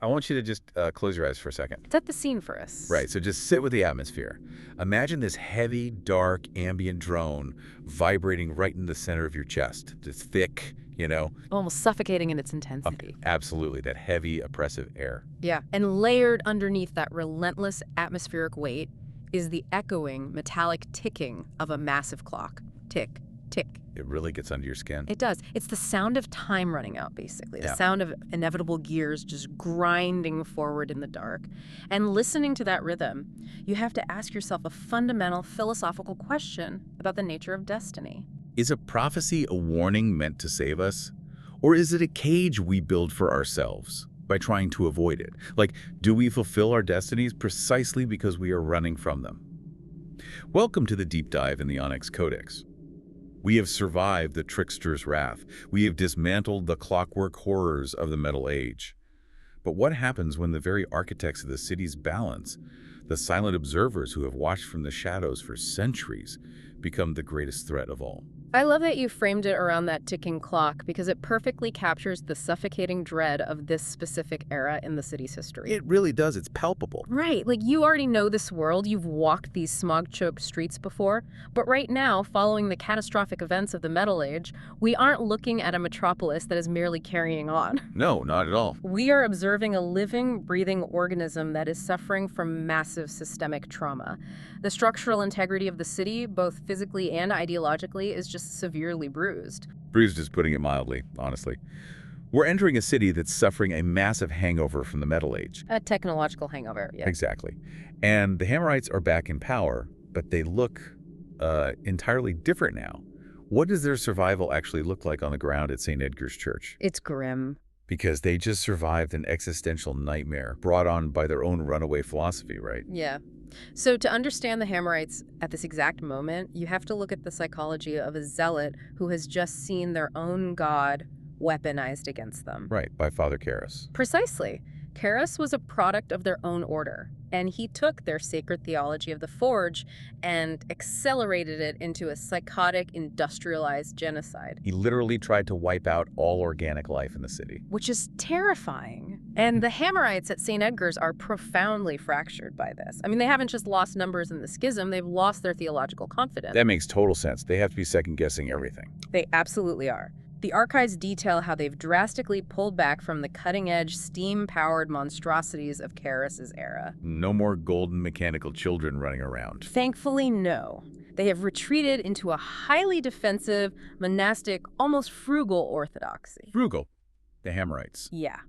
I want you to just close your eyes for a second. Set the scene for us. Right, so just sit with the atmosphere. Imagine this heavy, dark, ambient drone vibrating right in the center of your chest. Just thick, you know. Almost suffocating in its intensity. Absolutely, that heavy, oppressive air. Yeah, and layered underneath that relentless atmospheric weight is the echoing, metallic ticking of a massive clock. Tick, tick. It really gets under your skin. It does. It's the sound of time running out, basically. The Yeah. sound of inevitable gears just grinding forward in the dark. And listening to that rhythm, you have to ask yourself a fundamental philosophical question about the nature of destiny. Is a prophecy a warning meant to save us? Or is it a cage we build for ourselves by trying to avoid it? Like, do we fulfill our destinies precisely because we are running from them? Welcome to the deep dive in the Onyx Codex. We have survived the Trickster's wrath. We have dismantled the clockwork horrors of the Metal Age. But what happens when the very architects of the city's balance, the silent observers who have watched from the shadows for centuries, become the greatest threat of all? I love that you framed it around that ticking clock because it perfectly captures the suffocating dread of this specific era in the city's history. It really does. It's palpable. Right, like you already know this world, you've walked these smog-choked streets before, but right now, following the catastrophic events of the Metal Age, we aren't looking at a metropolis that is merely carrying on. No, not at all. We are observing a living, breathing organism that is suffering from massive systemic trauma. The structural integrity of the city, both physically and ideologically, is just severely bruised. Bruised is putting it mildly, honestly. We're entering a city that's suffering a massive hangover from the Metal Age. A technological hangover, yeah. Exactly. And the Hammerites are back in power, but they look entirely different now. What does their survival actually look like on the ground at St. Edgar's Church? It's grim. Because they just survived an existential nightmare brought on by their own runaway philosophy, right? Yeah. So to understand the Hammerites at this exact moment, you have to look at the psychology of a zealot who has just seen their own god weaponized against them. Right, by Father Caris. Precisely. Caris was a product of their own order, and he took their sacred theology of the Forge and accelerated it into a psychotic, industrialized genocide. He literally tried to wipe out all organic life in the city. Which is terrifying. And the Hammerites at St. Edgar's are profoundly fractured by this. I mean, they haven't just lost numbers in the schism, they've lost their theological confidence. That makes total sense. They have to be second-guessing everything. They absolutely are. The archives detail how they've drastically pulled back from the cutting-edge, steam-powered monstrosities of Caris's era. No more golden mechanical children running around. Thankfully, no. They have retreated into a highly defensive, monastic, almost frugal orthodoxy. Frugal. The Hammerites. Yeah.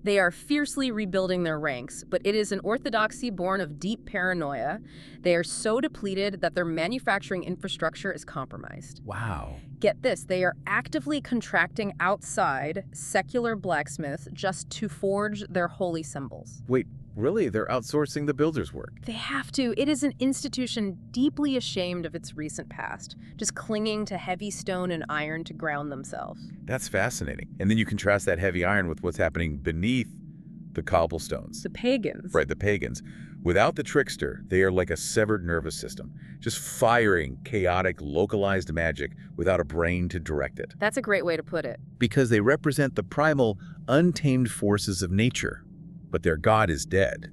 They are fiercely rebuilding their ranks, but it is an orthodoxy born of deep paranoia. They are so depleted that their manufacturing infrastructure is compromised. Wow. Get this, they are actively contracting outside secular blacksmiths just to forge their holy symbols. Wait, really? They're outsourcing the builder's work? They have to. It is an institution deeply ashamed of its recent past, just clinging to heavy stone and iron to ground themselves. That's fascinating. And then you contrast that heavy iron with what's happening beneath the cobblestones. The Pagans. Right, the Pagans. Without the Trickster, they are like a severed nervous system, just firing chaotic, localized magic without a brain to direct it. That's a great way to put it. Because they represent the primal, untamed forces of nature. But their god is dead.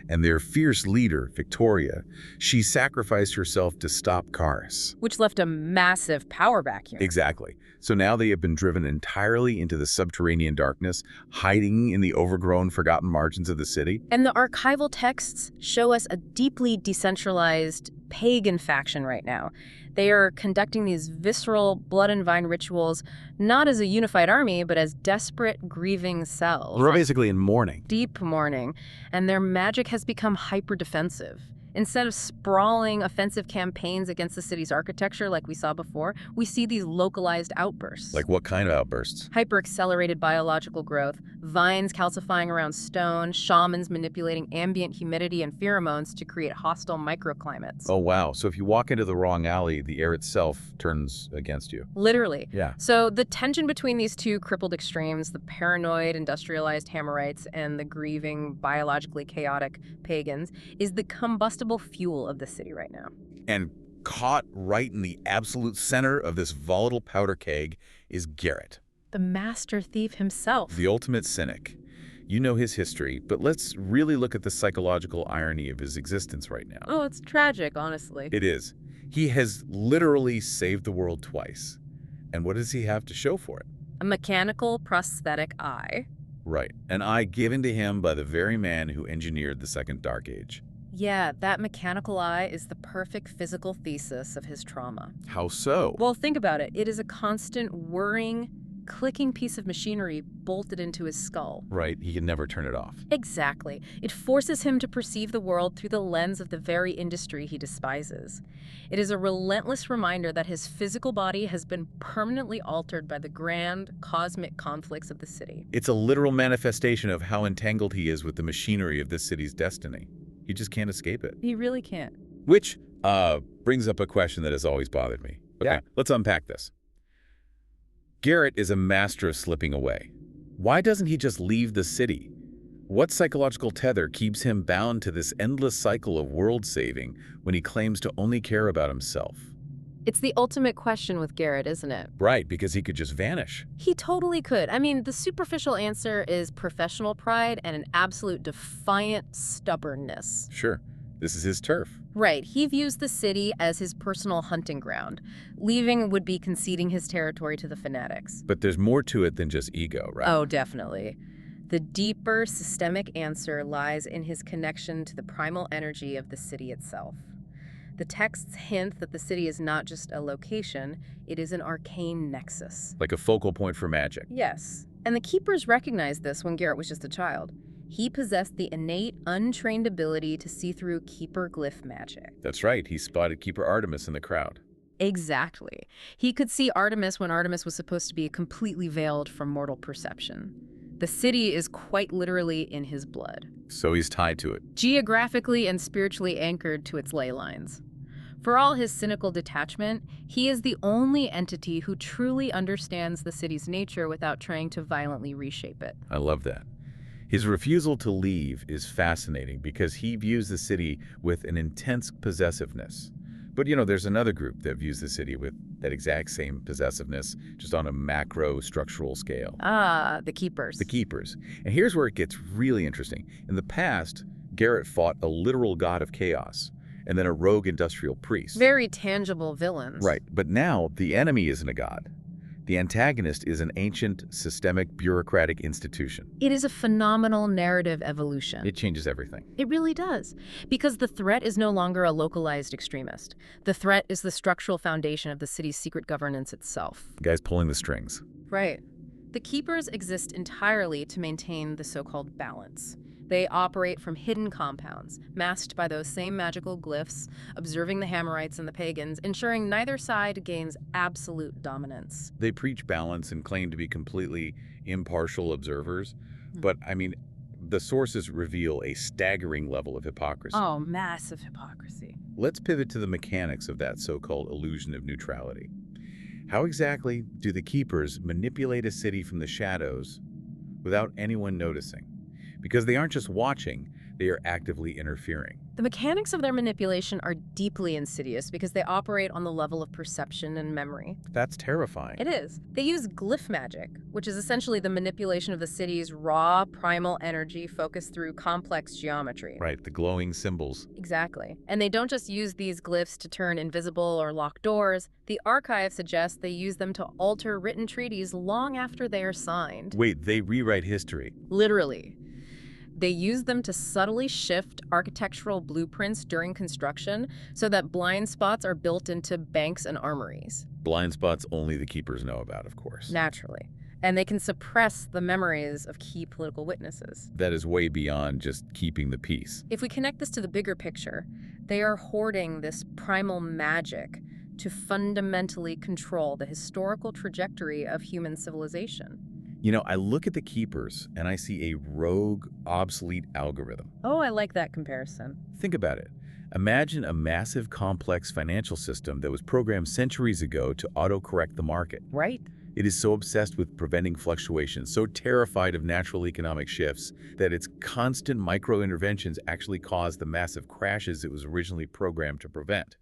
And their fierce leader, Victoria, she sacrificed herself to stop Caris. Which left a massive power vacuum. Exactly. So now they have been driven entirely into the subterranean darkness, hiding in the overgrown, forgotten margins of the city. And the archival texts show us a deeply decentralized pagan faction right now. They are conducting these visceral blood and vine rituals, not as a unified army, but as desperate, grieving cells. They're basically in mourning. Deep mourning. And their magic has become hyper-defensive. Instead of sprawling offensive campaigns against the city's architecture like we saw before, we see these localized outbursts. Like what kind of outbursts? Hyper-accelerated biological growth, vines calcifying around stone, shamans manipulating ambient humidity and pheromones to create hostile microclimates. Oh, wow. So if you walk into the wrong alley, the air itself turns against you. Literally. Yeah. So the tension between these two crippled extremes, the paranoid, industrialized Hammerites and the grieving, biologically chaotic Pagans, is the combustible fuel of the city right now. And caught right in the absolute center of this volatile powder keg is Garrett. The master thief himself. The ultimate cynic. You know his history, but let's really look at the psychological irony of his existence right now. Oh, it's tragic, honestly. It is. He has literally saved the world twice. And what does he have to show for it? A mechanical prosthetic eye. Right, an eye given to him by the very man who engineered the Second Dark Age. Yeah, that mechanical eye is the perfect physical thesis of his trauma. How so? Well, think about it. It is a constant whirring, clicking piece of machinery bolted into his skull. Right, he can never turn it off. Exactly. It forces him to perceive the world through the lens of the very industry he despises. It is a relentless reminder that his physical body has been permanently altered by the grand, cosmic conflicts of the city. It's a literal manifestation of how entangled he is with the machinery of this city's destiny. He just can't escape it. He really can't. Which brings up a question that has always bothered me. Okay, Yeah. let's unpack this. Garrett is a master of slipping away. Why doesn't he just leave the city? What psychological tether keeps him bound to this endless cycle of world saving when he claims to only care about himself? It's the ultimate question with Garrett, isn't it? Right, because he could just vanish. He totally could. I mean, the superficial answer is professional pride and an absolute defiant stubbornness. Sure, this is his turf. Right. He views the city as his personal hunting ground. Leaving would be conceding his territory to the fanatics. But there's more to it than just ego, right? Oh, definitely. The deeper systemic answer lies in his connection to the primal energy of the city itself. The texts hint that the city is not just a location, it is an arcane nexus. Like a focal point for magic. Yes, and the Keepers recognized this when Garrett was just a child. He possessed the innate, untrained ability to see through Keeper Glyph magic. That's right, he spotted Keeper Artemis in the crowd. Exactly. He could see Artemis when Artemis was supposed to be completely veiled from mortal perception. The city is quite literally in his blood. So he's tied to it. Geographically and spiritually anchored to its ley lines. For all his cynical detachment, he is the only entity who truly understands the city's nature without trying to violently reshape it. I love that. His refusal to leave is fascinating because he views the city with an intense possessiveness. But, there's another group that views the city with that exact same possessiveness, just on a macro structural scale. Ah, the Keepers. The Keepers. And here's where it gets really interesting. In the past, Garrett fought a literal god of chaos, and then a rogue industrial priest. Very tangible villains. Right, but now the enemy isn't a god. The antagonist is an ancient, systemic, bureaucratic institution. It is a phenomenal narrative evolution. It changes everything. It really does. Because the threat is no longer a localized extremist. The threat is the structural foundation of the city's secret governance itself. The guy's pulling the strings. Right. The Keepers exist entirely to maintain the so-called balance. They operate from hidden compounds, masked by those same magical glyphs, observing the Hammerites and the Pagans, ensuring neither side gains absolute dominance. They preach balance and claim to be completely impartial observers, but, the sources reveal a staggering level of hypocrisy. Oh, massive hypocrisy. Let's pivot to the mechanics of that so-called illusion of neutrality. How exactly do the Keepers manipulate a city from the shadows without anyone noticing? Because they aren't just watching, they are actively interfering. The mechanics of their manipulation are deeply insidious because they operate on the level of perception and memory. That's terrifying. It is. They use glyph magic, which is essentially the manipulation of the city's raw, primal energy focused through complex geometry. Right, the glowing symbols. Exactly. And they don't just use these glyphs to turn invisible or lock doors. The archive suggests they use them to alter written treaties long after they are signed. Wait, they rewrite history. Literally. They use them to subtly shift architectural blueprints during construction so that blind spots are built into banks and armories. Blind spots only the Keepers know about, of course. Naturally. And they can suppress the memories of key political witnesses. That is way beyond just keeping the peace. If we connect this to the bigger picture, they are hoarding this primal magic to fundamentally control the historical trajectory of human civilization. I look at the Keepers and I see a rogue, obsolete algorithm. Oh, I like that comparison. Think about it. Imagine a massive, complex financial system that was programmed centuries ago to autocorrect the market. Right. It is so obsessed with preventing fluctuations, so terrified of natural economic shifts, that its constant micro-interventions actually cause the massive crashes it was originally programmed to prevent.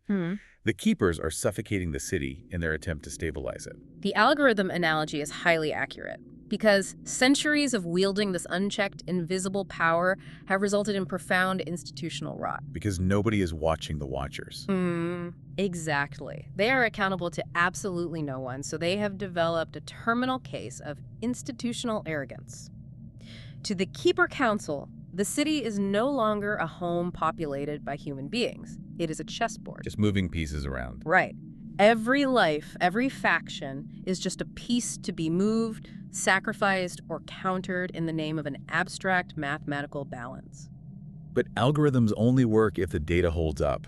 The Keepers are suffocating the city in their attempt to stabilize it. The algorithm analogy is highly accurate. because centuries of wielding this unchecked, invisible power have resulted in profound institutional rot. Because nobody is watching the Watchers. Exactly. They are accountable to absolutely no one, so they have developed a terminal case of institutional arrogance. To the Keeper Council, the city is no longer a home populated by human beings. It is a chessboard. Just moving pieces around. Right. Every life, every faction is just a piece to be moved, sacrificed, or countered in the name of an abstract mathematical balance. But algorithms only work if the data holds up.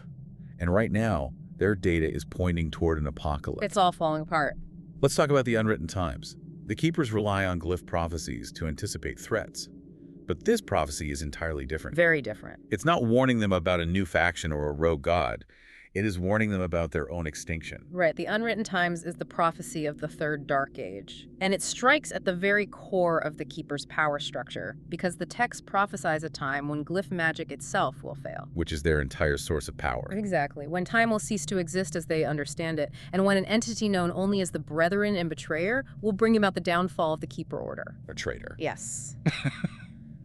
And right now, their data is pointing toward an apocalypse. It's all falling apart. Let's talk about the Unwritten Times. The Keepers rely on Glyph prophecies to anticipate threats. But this prophecy is entirely different. Very different. It's not warning them about a new faction or a rogue god. It is warning them about their own extinction. Right. The Unwritten Times is the prophecy of the Third Dark Age. And it strikes at the very core of the Keeper's power structure, because the text prophesies a time when Glyph magic itself will fail. Which is their entire source of power. Exactly. When time will cease to exist as they understand it, and when an entity known only as the Brethren and Betrayer will bring about the downfall of the Keeper Order. A traitor. Yes.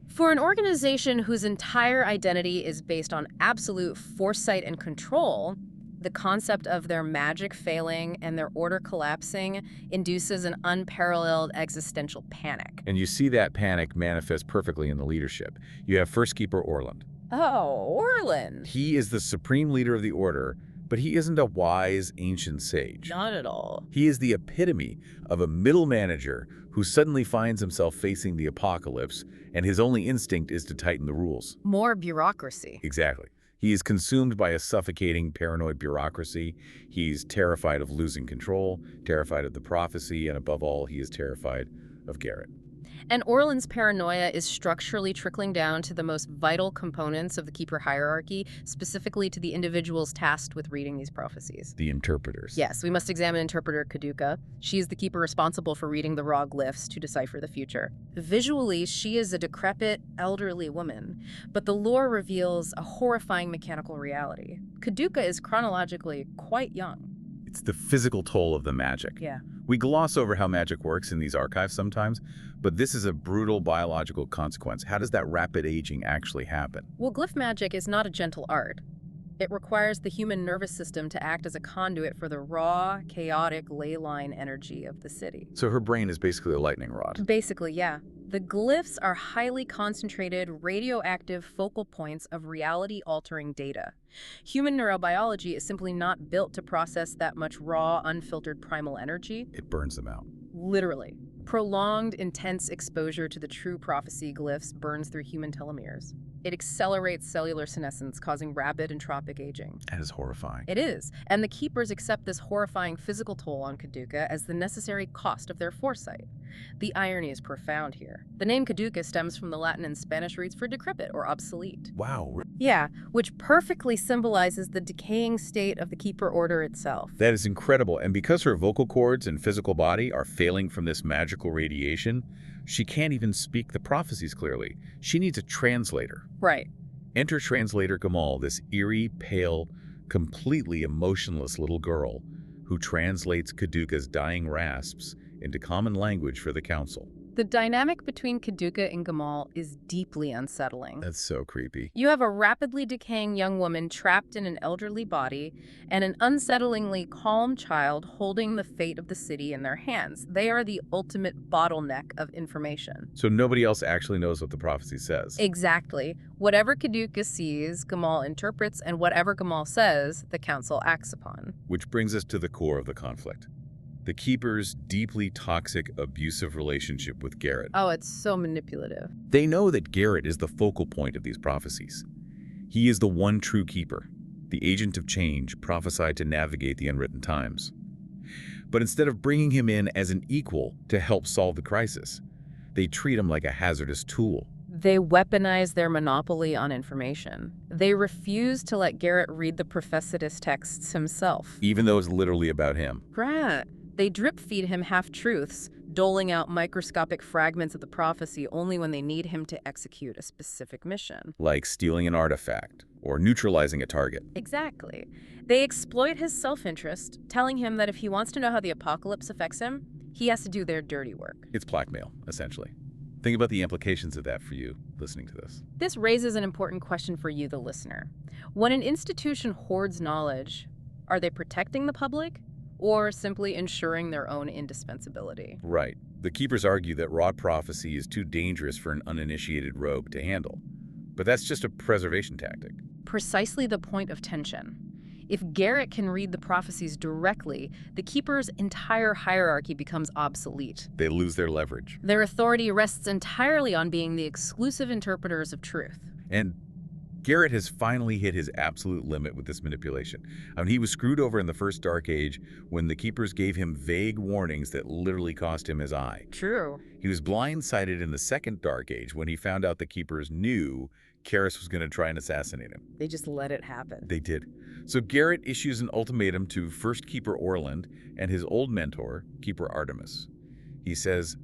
For an organization whose entire identity is based on absolute foresight and control, the concept of their magic failing and their order collapsing induces an unparalleled existential panic. And you see that panic manifest perfectly in the leadership. You have First Keeper Orland. Oh, Orland. He is the supreme leader of the Order, but he isn't a wise, ancient sage. Not at all. He is the epitome of a middle manager who suddenly finds himself facing the apocalypse, and his only instinct is to tighten the rules. More bureaucracy. Exactly. He is consumed by a suffocating, paranoid bureaucracy. He's terrified of losing control, terrified of the prophecy, and above all, he is terrified of Garrett. And Orland's paranoia is structurally trickling down to the most vital components of the Keeper hierarchy, specifically to the individuals tasked with reading these prophecies. The interpreters. Yes, we must examine interpreter Caduca. She is the Keeper responsible for reading the raw glyphs to decipher the future. Visually, she is a decrepit, elderly woman, but the lore reveals a horrifying mechanical reality. Caduca is chronologically quite young. It's the physical toll of the magic. Yeah. We gloss over how magic works in these archives sometimes, but this is a brutal biological consequence. How does that rapid aging actually happen? Well, glyph magic is not a gentle art. It requires the human nervous system to act as a conduit for the raw, chaotic ley line energy of the city. So her brain is basically a lightning rod. Basically, yeah. The glyphs are highly concentrated, radioactive focal points of reality-altering data. Human neurobiology is simply not built to process that much raw, unfiltered primal energy. It burns them out. Literally. Prolonged, intense exposure to the true prophecy glyphs burns through human telomeres. It accelerates cellular senescence, causing rapid entropic aging. That is horrifying. It is, and the Keepers accept this horrifying physical toll on Caduca as the necessary cost of their foresight. The irony is profound here. The name Caduca stems from the Latin and Spanish roots for decrepit or obsolete. Wow. Yeah, which perfectly symbolizes the decaying state of the Keeper Order itself. That is incredible, and because her vocal cords and physical body are failing from this magical radiation, she can't even speak the prophecies clearly. She needs a translator. Right. Enter translator Gamal, this eerie, pale, completely emotionless little girl who translates Caduca's dying rasps into common language for the council. The dynamic between Caduca and Gamal is deeply unsettling. That's so creepy. You have a rapidly decaying young woman trapped in an elderly body and an unsettlingly calm child holding the fate of the city in their hands. They are the ultimate bottleneck of information. So nobody else actually knows what the prophecy says. Exactly. Whatever Caduca sees, Gamal interprets, and whatever Gamal says, the council acts upon. Which brings us to the core of the conflict. The Keeper's deeply toxic, abusive relationship with Garrett. Oh, it's so manipulative. They know that Garrett is the focal point of these prophecies. He is the one true Keeper, the agent of change prophesied to navigate the Unwritten Times. But instead of bringing him in as an equal to help solve the crisis, they treat him like a hazardous tool. They weaponize their monopoly on information. They refuse to let Garrett read the prophetess texts himself. Even though it's literally about him. Right. They drip-feed him half-truths, doling out microscopic fragments of the prophecy only when they need him to execute a specific mission. Like stealing an artifact or neutralizing a target. Exactly. They exploit his self-interest, telling him that if he wants to know how the apocalypse affects him, He has to do their dirty work. It's blackmail, essentially. Think about the implications of that for you listening to this. This raises an important question for you, the listener. When an institution hoards knowledge, are they protecting the public or simply ensuring their own indispensability? Right. The Keepers argue that raw prophecy is too dangerous for an uninitiated rogue to handle. But that's just a preservation tactic. Precisely the point of tension. If Garrett can read the prophecies directly, the Keepers' entire hierarchy becomes obsolete. They lose their leverage. Their authority rests entirely on being the exclusive interpreters of truth. And Garrett has finally hit his absolute limit with this manipulation. I mean, he was screwed over in the First Dark Age when the Keepers gave him vague warnings that literally cost him his eye. True. He was blindsided in the Second Dark Age when he found out the Keepers knew Chalice was going to try and assassinate him. They just let it happen. They did. So Garrett issues an ultimatum to First Keeper Orland and his old mentor, Keeper Artemis. He says,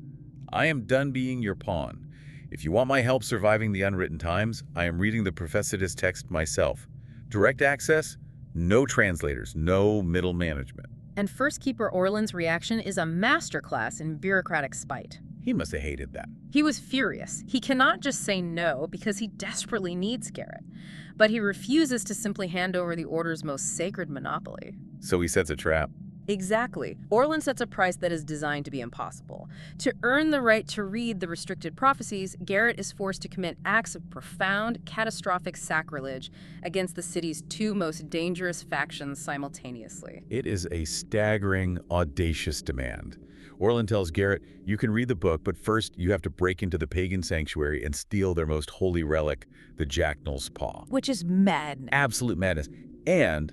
"I am done being your pawn. If you want my help surviving the Unwritten Times, I am reading the Prophecidus text myself. Direct access, no translators, no middle management." And First Keeper Orland's reaction is a masterclass in bureaucratic spite. He must have hated that. He was furious. He cannot just say no because he desperately needs Garrett. But he refuses to simply hand over the Order's most sacred monopoly. So he sets a trap. Exactly. Orland sets a price that is designed to be impossible. To earn the right to read the restricted prophecies, Garrett is forced to commit acts of profound, catastrophic sacrilege against the city's two most dangerous factions simultaneously. It is a staggering, audacious demand. Orland tells Garrett, "You can read the book, but first you have to break into the Pagan sanctuary and steal their most holy relic, the Jacknall's paw." Which is madness. Absolute madness. And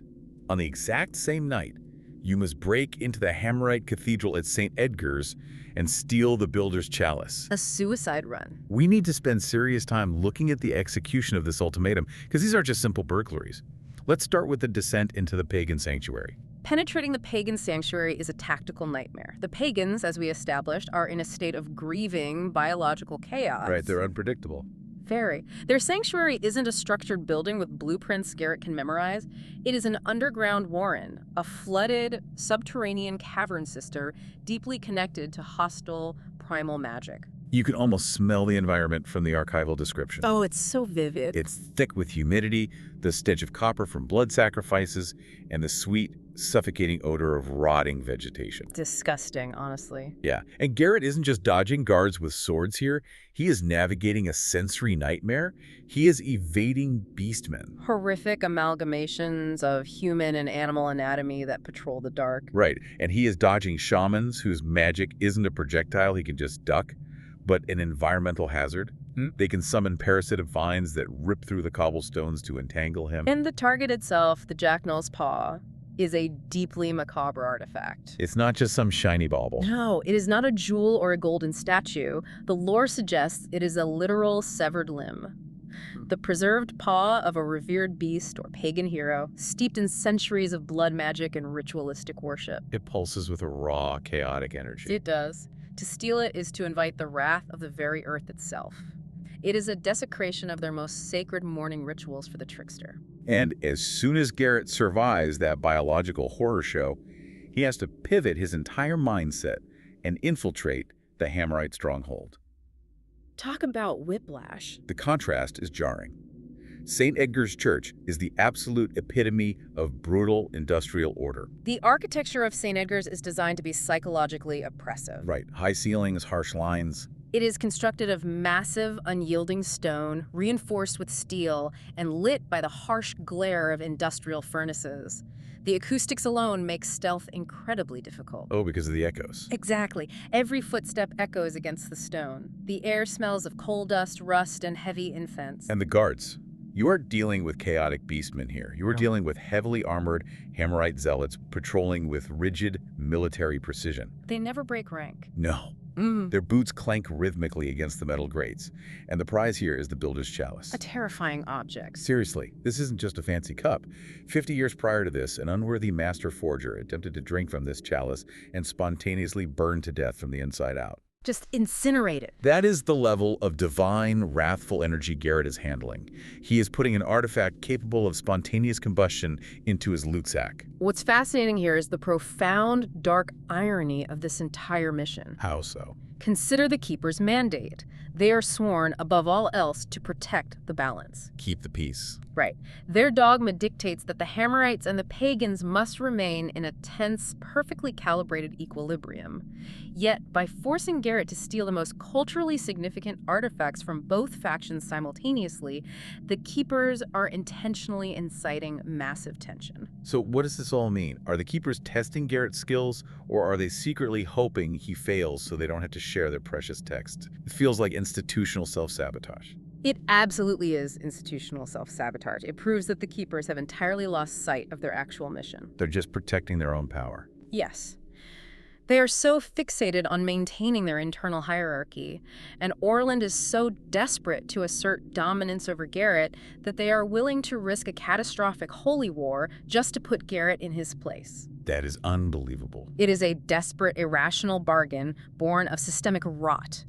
on the exact same night, you must break into the Hammerite Cathedral at St. Edgar's and steal the builder's chalice. A suicide run. We need to spend serious time looking at the execution of this ultimatum, because these aren't just simple burglaries. Let's start with the descent into the Pagan sanctuary. Penetrating the Pagan sanctuary is a tactical nightmare. The Pagans, as we established, are in a state of grieving biological chaos. Right, they're unpredictable. Very. Their sanctuary isn't a structured building with blueprints Garrett can memorize. It is an underground warren, a flooded, subterranean cavern system deeply connected to hostile, primal magic. You can almost smell the environment from the archival description. Oh, it's so vivid. It's thick with humidity, the stench of copper from blood sacrifices, and the sweet, suffocating odor of rotting vegetation. Disgusting, honestly. Yeah, and Garrett isn't just dodging guards with swords here. He is navigating a sensory nightmare. He is evading beastmen. Horrific amalgamations of human and animal anatomy that patrol the dark. Right, and he is dodging shamans whose magic isn't a projectile he can just duck, but an environmental hazard. They can summon parasitic vines that rip through the cobblestones to entangle him. And the target itself, the Jacknall's paw, is a deeply macabre artifact. It's not just some shiny bauble. No, it is not a jewel or a golden statue. The lore suggests it is a literal severed limb. The preserved paw of a revered beast or pagan hero, steeped in centuries of blood magic and ritualistic worship. It pulses with a raw, chaotic energy. It does. To steal it is to invite the wrath of the very earth itself. It is a desecration of their most sacred mourning rituals for the Trickster. And as soon as Garrett survives that biological horror show, he has to pivot his entire mindset and infiltrate the Hammerite stronghold. Talk about whiplash. The contrast is jarring. St. Edgar's Church is the absolute epitome of brutal industrial order. The architecture of St. Edgar's is designed to be psychologically oppressive. Right, high ceilings, harsh lines. It is constructed of massive, unyielding stone, reinforced with steel, and lit by the harsh glare of industrial furnaces. The acoustics alone make stealth incredibly difficult. Oh, because of the echoes. Exactly. Every footstep echoes against the stone. The air smells of coal dust, rust, and heavy incense. And the guards. You aren't dealing with chaotic beastmen here. You are dealing with heavily armored Hammerite zealots patrolling with rigid military precision. They never break rank. No. Their boots clank rhythmically against the metal grates. And the prize here is the builder's chalice. A terrifying object. Seriously, this isn't just a fancy cup. 50 years prior to this, an unworthy master forger attempted to drink from this chalice and spontaneously burned to death from the inside out. Just incinerate it. That is the level of divine, wrathful energy Garrett is handling. He is putting an artifact capable of spontaneous combustion into his loot sack. What's fascinating here is the profound, dark irony of this entire mission. How so? Consider the Keeper's mandate. They are sworn, above all else, to protect the balance. Keep the peace. Right. Their dogma dictates that the Hammerites and the Pagans must remain in a tense, perfectly calibrated equilibrium. Yet, by forcing Garrett to steal the most culturally significant artifacts from both factions simultaneously, the Keepers are intentionally inciting massive tension. So what does this all mean? Are the Keepers testing Garrett's skills, or are they secretly hoping he fails so they don't have to share their precious text? It feels like institutional self-sabotage. It absolutely is institutional self-sabotage. It proves that the Keepers have entirely lost sight of their actual mission. They're just protecting their own power. Yes. They are so fixated on maintaining their internal hierarchy, and Orland is so desperate to assert dominance over Garrett that they are willing to risk a catastrophic holy war just to put Garrett in his place. That is unbelievable. It is a desperate, irrational bargain born of systemic rot.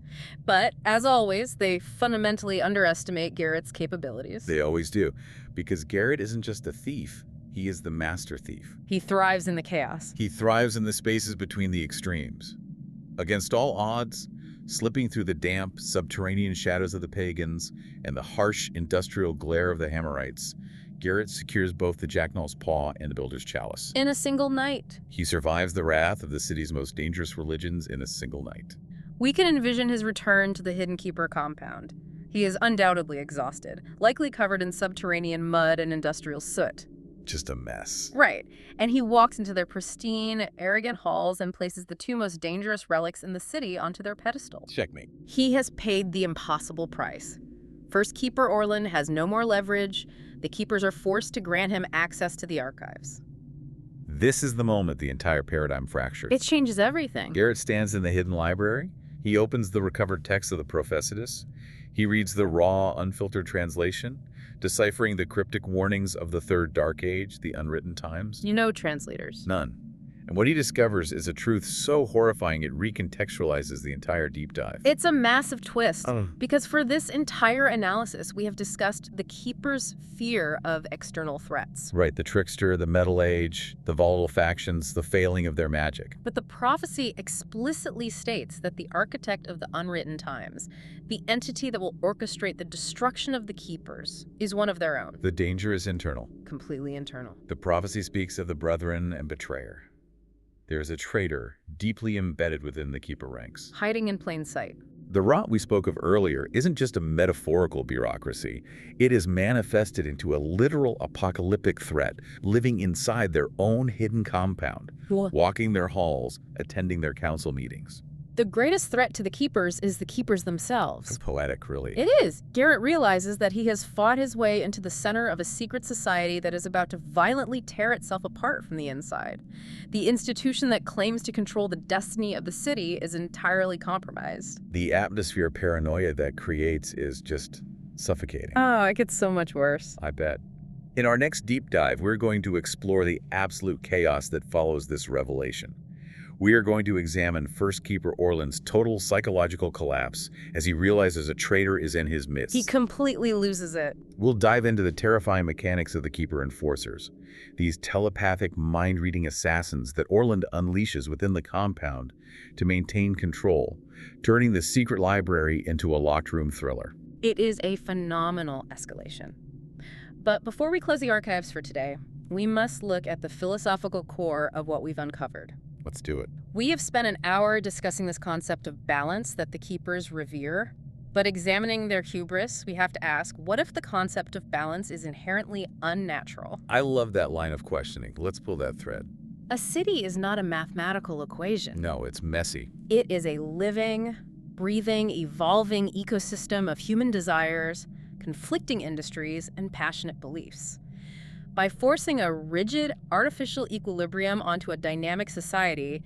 But, as always, they fundamentally underestimate Garrett's capabilities. They always do, because Garrett isn't just a thief. He is the master thief. He thrives in the chaos. He thrives in the spaces between the extremes. Against all odds, slipping through the damp, subterranean shadows of the Pagans and the harsh, industrial glare of the Hammerites, Garrett secures both the Jacknall's paw and the Builder's Chalice. In a single night. He survives the wrath of the city's most dangerous religions in a single night. We can envision his return to the Hidden Keeper compound. He is undoubtedly exhausted, likely covered in subterranean mud and industrial soot. Just a mess. Right. And he walks into their pristine, arrogant halls and places the two most dangerous relics in the city onto their pedestal. Checkmate. He has paid the impossible price. First Keeper Orland has no more leverage. The Keepers are forced to grant him access to the archives. This is the moment the entire paradigm fractures. It changes everything. Garrett stands in the hidden library. He opens the recovered text of the Prophecidus. He reads the raw, unfiltered translation, deciphering the cryptic warnings of the Third Dark Age, the Unwritten Times. You know translators. None. And what he discovers is a truth so horrifying it recontextualizes the entire deep dive. It's a massive twist, because for this entire analysis, we have discussed the Keeper's fear of external threats. Right, the Trickster, the Metal Age, the volatile factions, the failing of their magic. But the prophecy explicitly states that the architect of the Unwritten Times, the entity that will orchestrate the destruction of the Keepers, is one of their own. The danger is internal. Completely internal. The prophecy speaks of the brethren and betrayer. There is a traitor deeply embedded within the Keeper ranks. Hiding in plain sight. The rot we spoke of earlier isn't just a metaphorical bureaucracy. It is manifested into a literal apocalyptic threat, living inside their own hidden compound, walking their halls, attending their council meetings. The greatest threat to the Keepers is the Keepers themselves. It's poetic, really. It is. Garrett realizes that he has fought his way into the center of a secret society that is about to violently tear itself apart from the inside. The institution that claims to control the destiny of the city is entirely compromised. The atmosphere of paranoia that creates is just suffocating. Oh, it gets so much worse. I bet. In our next deep dive, we're going to explore the absolute chaos that follows this revelation. We are going to examine First Keeper Orland's total psychological collapse as he realizes a traitor is in his midst. He completely loses it. We'll dive into the terrifying mechanics of the Keeper Enforcers, these telepathic, mind-reading assassins that Orland unleashes within the compound to maintain control, turning the secret library into a locked room thriller. It is a phenomenal escalation. But before we close the archives for today, we must look at the philosophical core of what we've uncovered. Let's do it. We have spent an hour discussing this concept of balance that the Keepers revere, but examining their hubris, we have to ask, what if the concept of balance is inherently unnatural? I love that line of questioning. Let's pull that thread. A city is not a mathematical equation. No, it's messy. It is a living, breathing, evolving ecosystem of human desires, conflicting industries, and passionate beliefs. By forcing a rigid, artificial equilibrium onto a dynamic society,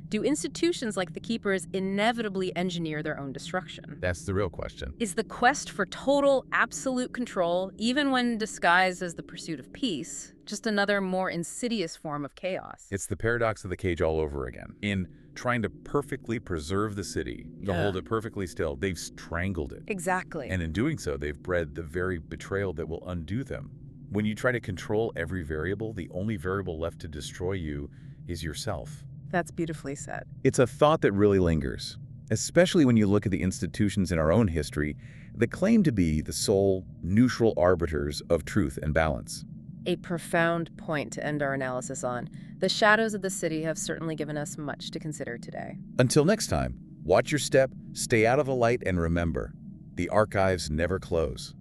do institutions like the Keepers inevitably engineer their own destruction? That's the real question. Is the quest for total, absolute control, even when disguised as the pursuit of peace, just another more insidious form of chaos? It's the paradox of the cage all over again. In trying to perfectly preserve the city, to hold it perfectly still. They've strangled it. Exactly. And in doing so, they've bred the very betrayal that will undo them. When you try to control every variable, the only variable left to destroy you is yourself. That's beautifully said. It's a thought that really lingers, especially when you look at the institutions in our own history that claim to be the sole, neutral arbiters of truth and balance. A profound point to end our analysis on. The shadows of the city have certainly given us much to consider today. Until next time, watch your step, stay out of the light, and remember, the archives never close.